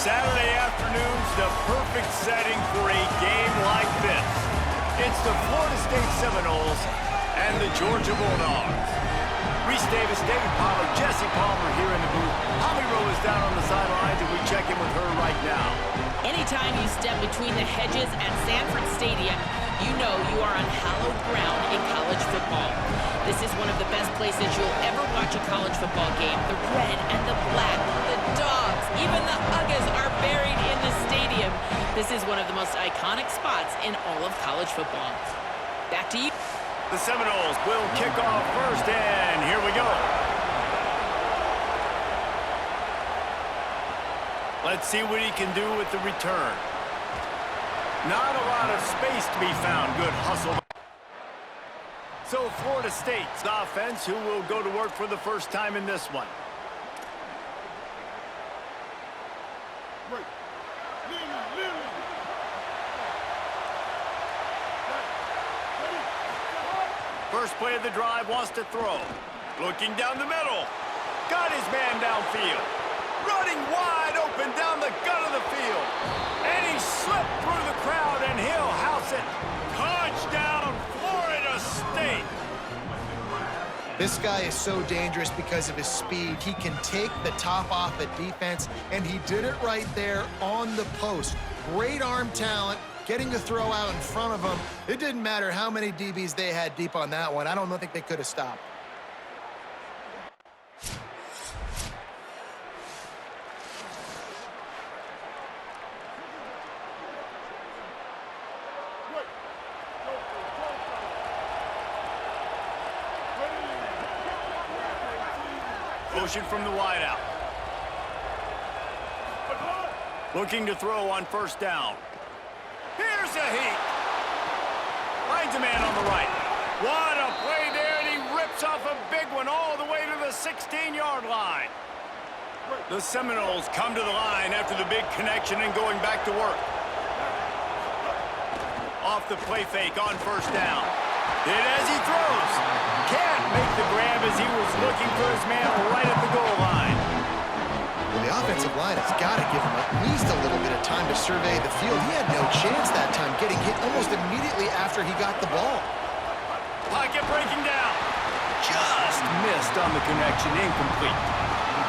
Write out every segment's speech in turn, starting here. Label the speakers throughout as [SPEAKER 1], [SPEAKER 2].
[SPEAKER 1] Saturday afternoon's the perfect setting for a game like this. It's the Florida State Seminoles and the Georgia Bulldogs. Reese Davis, David Pollard, Jesse Palmer here in the booth. Holly Rowe is down on the sidelines, and we check in with her right now.
[SPEAKER 2] Anytime you step between the hedges at Sanford Stadium, you know you are on hallowed ground in college football. This is one of the best places you'll ever watch a college football game. The red and the black, the dogs, even the Uggas are buried in the stadium. This is one of the most iconic spots in all of college football. Back to you.
[SPEAKER 1] The Seminoles will kick off first, and here we go. Let's see what he can do with the return. Not a lot of space to be found. Good hustle. So Florida State's offense, who will go to work for the first time in this one. First play of the drive, wants to throw. Looking down the middle. Got his man downfield. Running wide open down the gut of the field. And he slipped through the crowd, and he'll house it. Touchdown, Florida State.
[SPEAKER 3] This guy is so dangerous because of his speed. He can take the top off a defense, and he did it right there on the post. Great arm talent, getting the throw out in front of him. It didn't matter how many DBs they had deep on that one. I don't think they could have stopped.
[SPEAKER 1] Motion from the wideout. Looking to throw on first down. Here's a heat. Finds a man on the right. What a play there, and he rips off a big one all the way to the 16-yard line. The Seminoles come to the line after the big connection and going back to work. Off the play fake on first down. Did as he throws. Can't make the grab as he was looking for his man right at the goal line.
[SPEAKER 3] Well, the offensive line has got to give him at least a little bit of time to survey the field. He had no chance that time, getting hit almost immediately after he got the ball.
[SPEAKER 1] Pocket breaking down. Just missed on the connection, incomplete.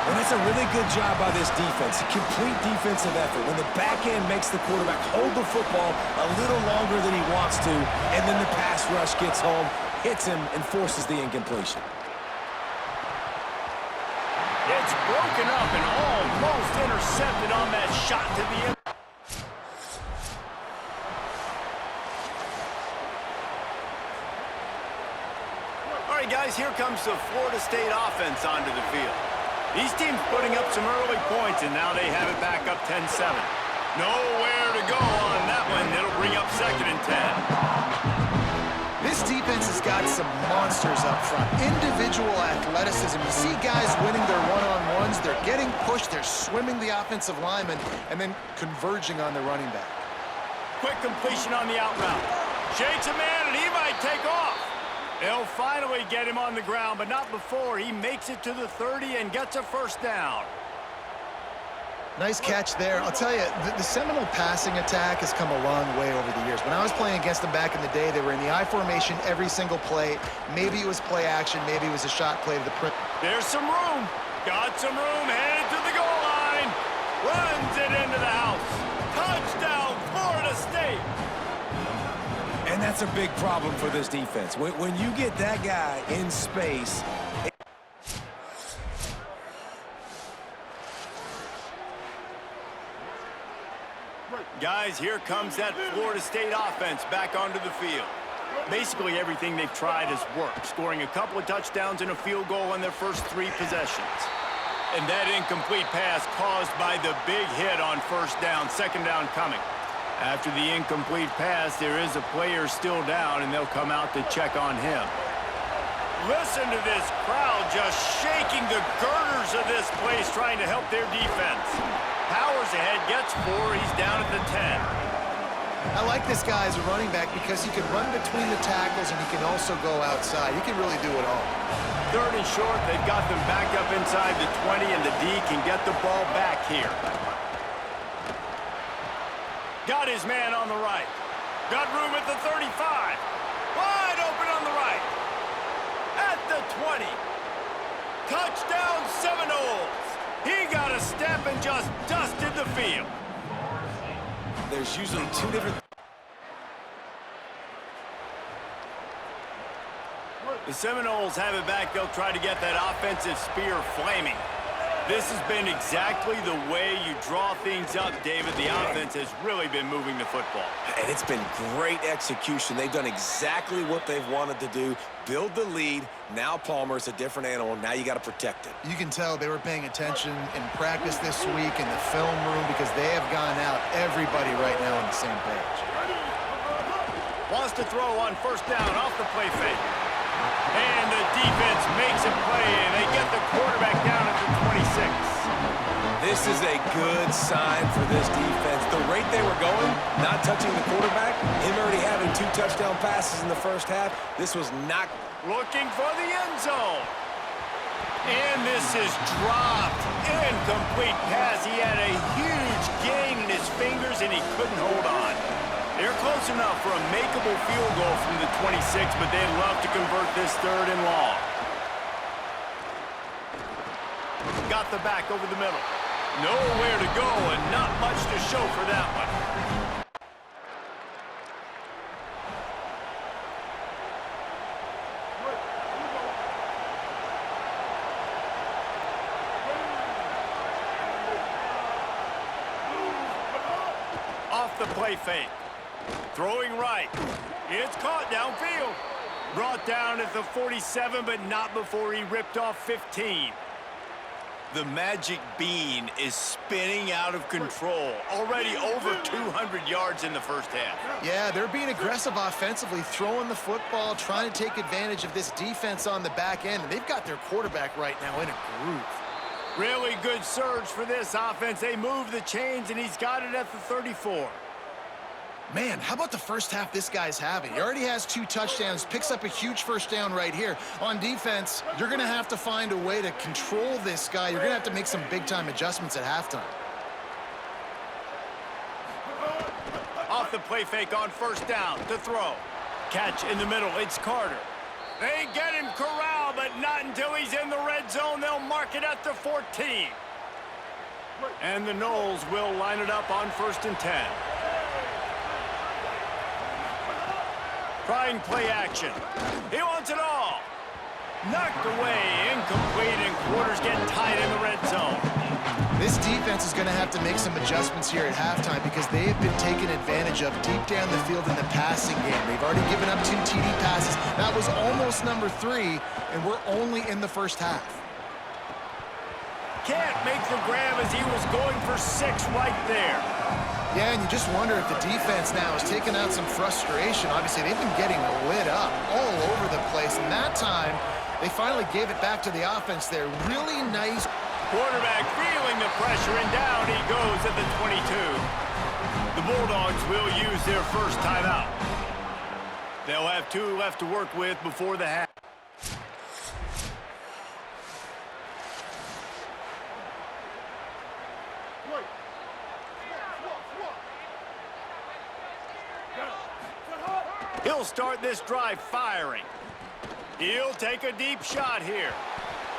[SPEAKER 4] And that's a really good job by this defense. A complete defensive effort. When the back end makes the quarterback hold the football a little longer than he wants to, and then the pass rush gets home, hits him, and forces the incompletion.
[SPEAKER 1] It's broken up and almost intercepted on that shot to the end. All right, guys, here comes the Florida State offense onto the field. These teams putting up some early points, and now they have it back up 10-7. Nowhere to go on that one. It'll bring up 2nd and 10.
[SPEAKER 3] This defense has got some monsters up front. Individual athleticism. You see guys winning their one-on-ones. They're getting pushed. They're swimming the offensive lineman and then converging on the running back.
[SPEAKER 1] Quick completion on the out route. Shakes a man, and he might take off. They'll finally get him on the ground, but not before he makes it to the 30 and gets a first down.
[SPEAKER 3] Nice catch there. I'll tell you, the Seminole passing attack has come a long way over the years. When I was playing against them back in the day, they were in the I formation every single play. Maybe it was play action. Maybe it was a shot play to the print.
[SPEAKER 1] There's some room. Got some room. Headed to the goal line. Runs it into the house. Touchdown, Florida State.
[SPEAKER 4] And that's a big problem for this defense. When you get that guy in space...
[SPEAKER 1] Guys, here comes that Florida State offense back onto the field. Basically, everything they've tried has worked, scoring a couple of touchdowns and a field goal on their first 3 possessions. And that incomplete pass caused by the big hit on first down, 2nd down coming. After the incomplete pass, there is a player still down, and they'll come out to check on him. Listen to this crowd just shaking the girders of this place, trying to help their defense. Powers ahead, gets 4. He's down at the 10.
[SPEAKER 3] I like this guy as a running back because he can run between the tackles and he can also go outside. He can really do it all.
[SPEAKER 1] 3rd and short, they've got them back up inside the 20, and the D can get the ball back here. Got his man on the right. Got room at the 35. Wide open on the right. At the 20. Touchdown Seminoles. He got a step and just dusted the field.
[SPEAKER 4] There's usually two different...
[SPEAKER 1] The Seminoles have it back. They'll try to get that offensive spear flaming. This has been exactly the way you draw things up, David. The offense has really been moving the football.
[SPEAKER 4] And it's been great execution. They've done exactly what they've wanted to do. Build the lead. Now Palmer's a different animal. Now you got to protect it.
[SPEAKER 3] You can tell they were paying attention in practice this week in the film room because they have gone out, everybody right now on the same page.
[SPEAKER 1] Wants to throw on first down off the play fake. And the defense makes a play, and they get the quarterback down at the 26.
[SPEAKER 4] This is a good sign for this defense. The rate they were going, not touching the quarterback, him already having 2 touchdown passes in the first half, this was not...
[SPEAKER 1] Looking for the end zone. And this is dropped. Incomplete pass. He had a huge gain in his fingers, and he couldn't hold on. They're close enough for a makeable field goal from the 26, but they'd love to convert this 3rd and long. Got the back over the middle. Nowhere to go and not much to show for that one. Off the play fake. Throwing right. It's caught downfield. Brought down at the 47, but not before he ripped off 15. The magic bean is spinning out of control. Already over 200 yards in the first half.
[SPEAKER 3] Yeah, they're being aggressive offensively, throwing the football, trying to take advantage of this defense on the back end. And they've got their quarterback right now in a groove.
[SPEAKER 1] Really good surge for this offense. They move the chains, and he's got it at the 34.
[SPEAKER 3] Man, how about the first half this guy's having? He already has 2 touchdowns, picks up a huge first down right here. On defense, you're going to have to find a way to control this guy. You're going to have to make some big-time adjustments at halftime.
[SPEAKER 1] Off the play fake on first down to throw. Catch in the middle. It's Carter. They get him corralled, but not until he's in the red zone. They'll mark it at the 14. And the Noles will line it up on 1st and 10. Trying play action. He wants it all. Knocked away, incomplete, and quarters get tight in the red zone.
[SPEAKER 3] This defense is going to have to make some adjustments here at halftime because they have been taken advantage of deep down the field in the passing game. They've already given up 2 TD passes. That was almost number 3, and we're only in the first half.
[SPEAKER 1] Can't make the grab as he was going for 6 right there.
[SPEAKER 3] Yeah, and you just wonder if the defense now is taking out some frustration. Obviously, they've been getting lit up all over the place, and that time, they finally gave it back to the offense there. Really nice.
[SPEAKER 1] Quarterback feeling the pressure, and down he goes at the 22. The Bulldogs will use their first timeout. They'll have 2 left to work with before the half. He'll start this drive firing. He'll take a deep shot here.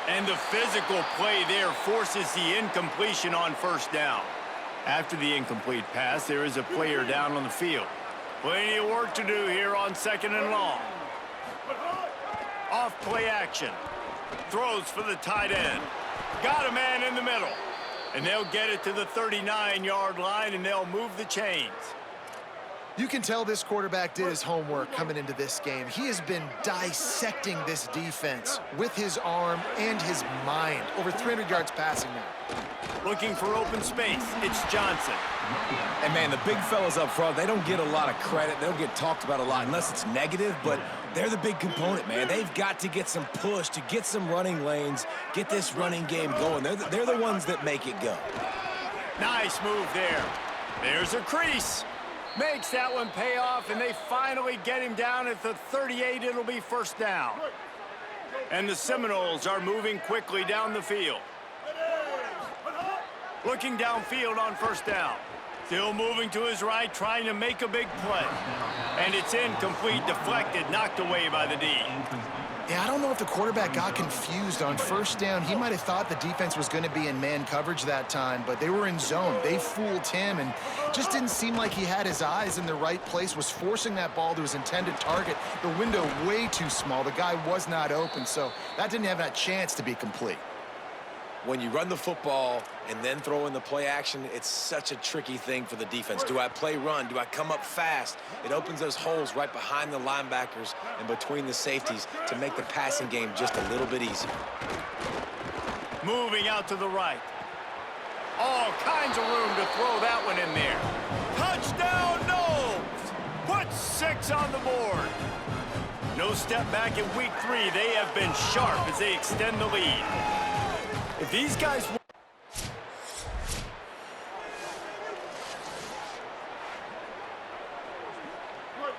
[SPEAKER 1] And the physical play there forces the incompletion on first down. After the incomplete pass, there is a player down on the field. Plenty of work to do here on 2nd and long. Off play action. Throws for the tight end. Got a man in the middle. And they'll get it to the 39-yard line, and they'll move the chains.
[SPEAKER 3] You can tell this quarterback did his homework coming into this game. He has been dissecting this defense with his arm and his mind. Over 300 yards passing now.
[SPEAKER 1] Looking for open space. It's Johnson.
[SPEAKER 4] And, man, the big fellas up front, they don't get a lot of credit. They don't get talked about a lot unless it's negative, but they're the big component, man. They've got to get some push to get some running lanes, get this running game going. They're the ones that make it go.
[SPEAKER 1] Nice move there. There's a crease. Makes that one pay off, and they finally get him down at the 38. It'll be first down. And the Seminoles are moving quickly down the field. Looking downfield on first down. Still moving to his right, trying to make a big play. And it's incomplete, deflected, knocked away by the D.
[SPEAKER 3] Yeah, I don't know if the quarterback got confused on first down. He might have thought the defense was going to be in man coverage that time, but they were in zone. They fooled him, and just didn't seem like he had his eyes in the right place, was forcing that ball to his intended target. The window way too small. The guy was not open, so that didn't have that chance to be complete.
[SPEAKER 4] When you run the football and then throw in the play action, it's such a tricky thing for the defense. Do I play run? Do I come up fast? It opens those holes right behind the linebackers and between the safeties to make the passing game just a little bit easier.
[SPEAKER 1] Moving out to the right. All kinds of room to throw that one in there. Touchdown, Knowles! Put 6 on the board. No step back in week 3. They have been sharp as they extend the lead. If these guys...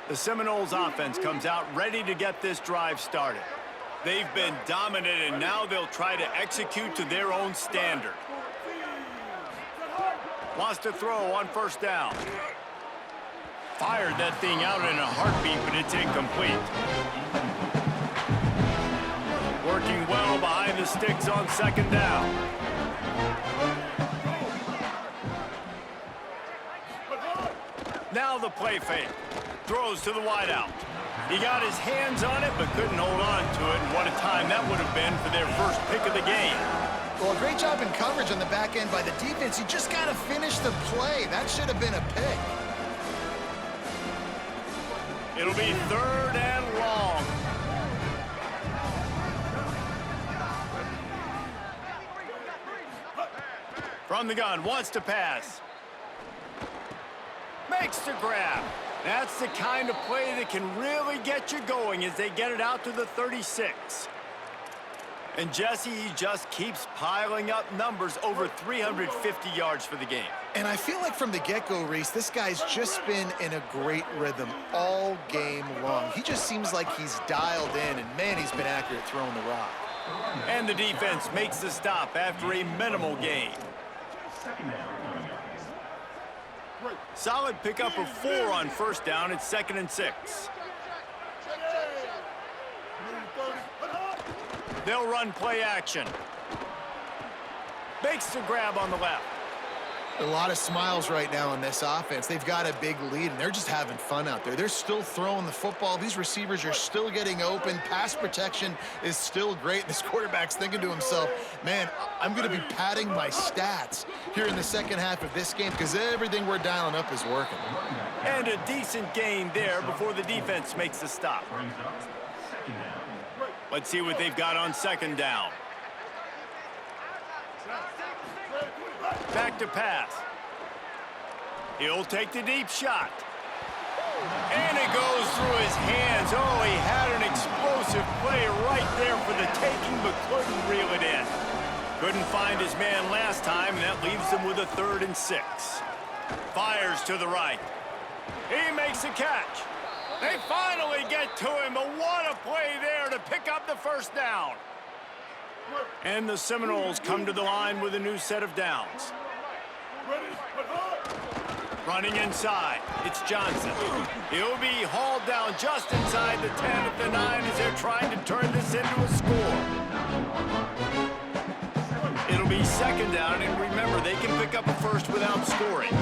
[SPEAKER 1] The Seminoles offense comes out ready to get this drive started. They've been dominant, and now they'll try to execute to their own standard. Wants to throw on first down. Fired that thing out in a heartbeat, but it's incomplete. Working well behind the sticks on second down. Now the play fake. Throws to the wideout. He got his hands on it, but couldn't hold on to it. And what a time that would have been for their first pick of the game.
[SPEAKER 3] Well, a great job in coverage on the back end by the defense. You just got to finish the play. That should have been a pick.
[SPEAKER 1] It'll be 3rd and long. From the gun, wants to pass. Makes the grab. That's the kind of play that can really get you going as they get it out to the 36. And Jesse, he just keeps piling up numbers, over 350 yards for the game.
[SPEAKER 3] And I feel like from the get-go, Reese, this guy's just been in a great rhythm all game long. He just seems like he's dialed in, and man, he's been accurate throwing the rock.
[SPEAKER 1] And the defense makes the stop after a minimal gain. Solid pickup of 4 on first down. It's 2nd and 6. They'll run play action. Makes the grab on the left.
[SPEAKER 3] A lot of smiles right now on this offense. They've got a big lead, and they're just having fun out there. They're still throwing the football. These receivers are still getting open. Pass protection is still great. This quarterback's thinking to himself, man, I'm going to be padding my stats here in the second half of this game because everything we're dialing up is working.
[SPEAKER 1] And a decent gain there before the defense makes the stop. Let's see what they've got on second down. Back to pass. He'll take the deep shot. And it goes through his hands. Oh, he had an explosive play right there for the taking, but couldn't reel it in. Couldn't find his man last time, and that leaves them with a 3rd and 6. Fires to the right. He makes the catch. They finally get to him, but what a play there to pick up the first down. And the Seminoles come to the line with a new set of downs. Running inside, it's Johnson. He'll be hauled down just inside the 10 at the 9 as they're trying to turn this into a score. It'll be 2nd down, and remember, they can pick up a first without scoring.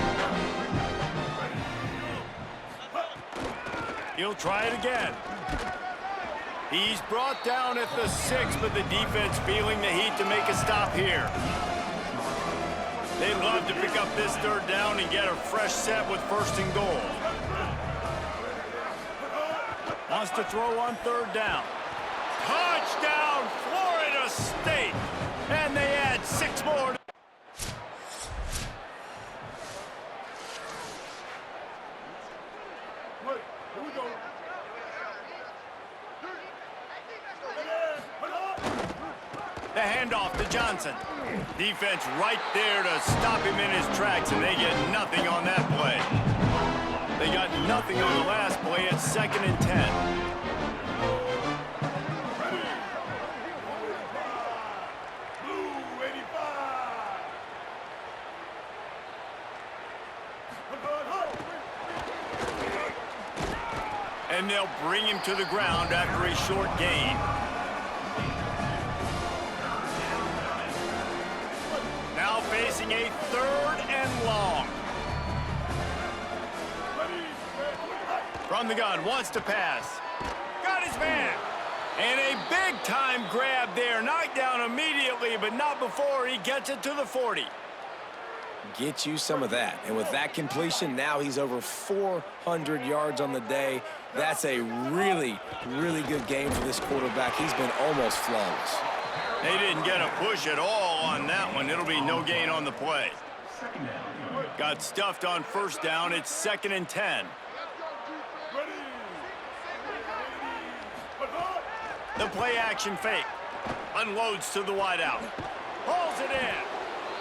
[SPEAKER 1] He'll try it again. He's brought down at the 6, but the defense feeling the heat to make a stop here. They'd love to pick up this 3rd down and get a fresh set with 1st and goal. Wants to throw on 3rd down. Touchdown, Florida State! And they add 6 more. The handoff to Johnson. Defense right there to stop him in his tracks, and they get nothing on that play. They got nothing on the last play. It's 2nd and 10. And they'll bring him to the ground after a short gain. Now facing a 3rd and long. From the gun, wants to pass. Got his man. And a big-time grab there. Knocked down immediately, but not before he gets it to the 40.
[SPEAKER 4] Get you some of that. And with that completion, now he's over 400 yards on the day. That's a really, really good game for this quarterback. He's been almost flawless.
[SPEAKER 1] They didn't get a push at all on that one. It'll be no gain on the play. Got stuffed on 1st down. It's 2nd and 10. The play action fake. Unloads to the wideout. Hauls it in.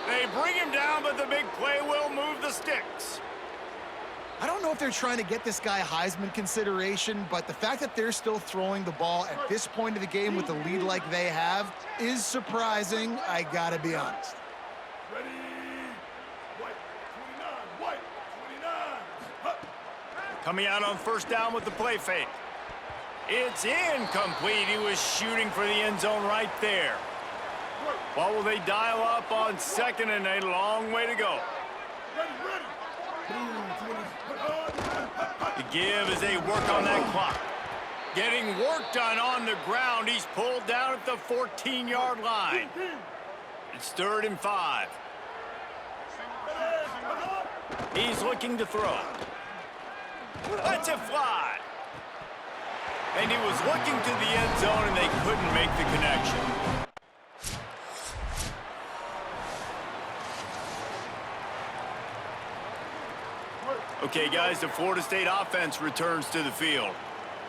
[SPEAKER 1] They bring him down, but the big play will move the sticks.
[SPEAKER 3] I don't know if they're trying to get this guy Heisman consideration, but the fact that they're still throwing the ball at this point of the game with the lead like they have is surprising, I gotta be honest.
[SPEAKER 1] Ready? White, 29. Coming out on 1st down with the play fake. It's incomplete. He was shooting for the end zone right there. What will they dial up on 2nd and a long way to go? The give as they work on that clock. Getting work done on the ground. He's pulled down at the 14-yard line. It's 3rd and 5. He's looking to throw. Lets it fly. And he was looking to the end zone, and they couldn't make the connection. Okay, guys, the Florida State offense returns to the field.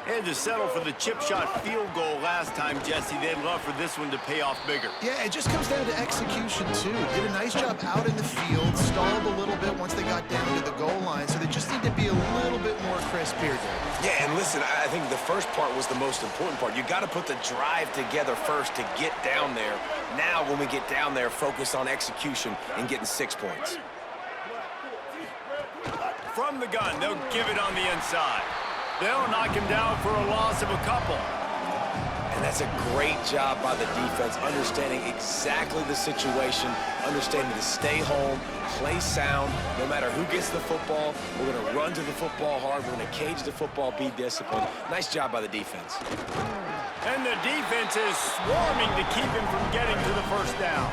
[SPEAKER 1] They had to settle for the chip shot field goal last time, Jesse. They'd love for this one to pay off bigger.
[SPEAKER 3] Yeah, it just comes down to execution, too. Did a nice job out in the field, stalled a little bit once they got down to the goal line, so they just need to be a little bit more crisp here, Dave.
[SPEAKER 4] Yeah, and listen, I think the first part was the most important part. You got to put the drive together first to get down there. Now, when we get down there, focus on execution and getting 6 points.
[SPEAKER 1] From the gun, they'll give it on the inside. They'll knock him down for a loss of a couple.
[SPEAKER 4] And that's a great job by the defense, understanding exactly the situation, understanding to stay home, play sound. No matter who gets the football, we're going to run to the football hard. We're going to cage the football, be disciplined. Nice job by the defense.
[SPEAKER 1] And the defense is swarming to keep him from getting to the 1st down.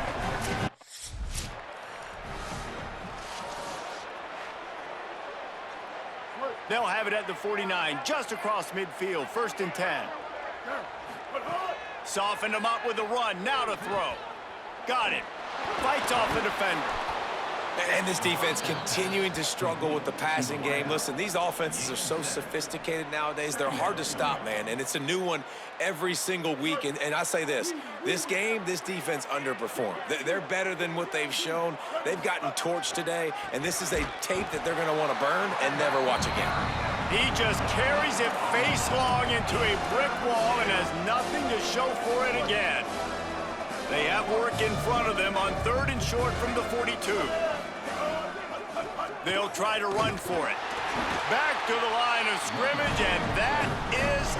[SPEAKER 1] They'll have it at the 49, just across midfield, 1st and 10. Softened him up with a run, now to throw. Got it. Fights off the defender.
[SPEAKER 4] And this defense continuing to struggle with the passing game. Listen, these offenses are so sophisticated nowadays. They're hard to stop, man. And it's a new one every single week. And I say this game, this defense underperformed. They're better than what they've shown. They've gotten torched today. And this is a tape that they're going to want to burn and never watch again.
[SPEAKER 1] He just carries it face long into a brick wall and has nothing to show for it again. They have work in front of them on 3rd and short from the 42. They'll try to run for it. Back to the line of scrimmage, and that is...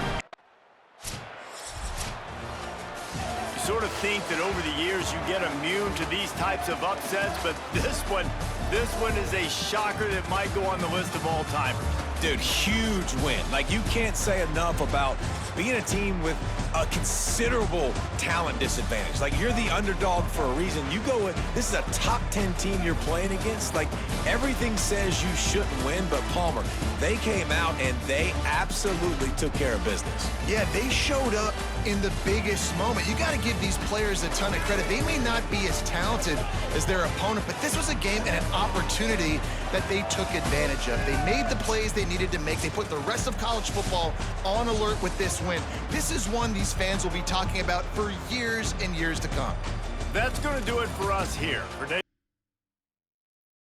[SPEAKER 1] You sort of think that over the years you get immune to these types of upsets, but this one is a shocker that might go on the list of all-timers.
[SPEAKER 4] Dude, huge win. Like, you can't say enough about being a team with a considerable talent disadvantage. Like, you're the underdog for a reason. You go in, this is a top 10 team you're playing against. Like, everything says you shouldn't win, but Palmer, they came out and they absolutely took care of business.
[SPEAKER 3] Yeah, they showed up in the biggest moment. You got to give these players a ton of credit. They may not be as talented as their opponent, but this was a game and an opportunity that they took advantage of. They made the plays they needed to make. They put the rest of college football on alert with this win. This is one these fans will be talking about for years and years to come.
[SPEAKER 1] That's going to do it for us here. For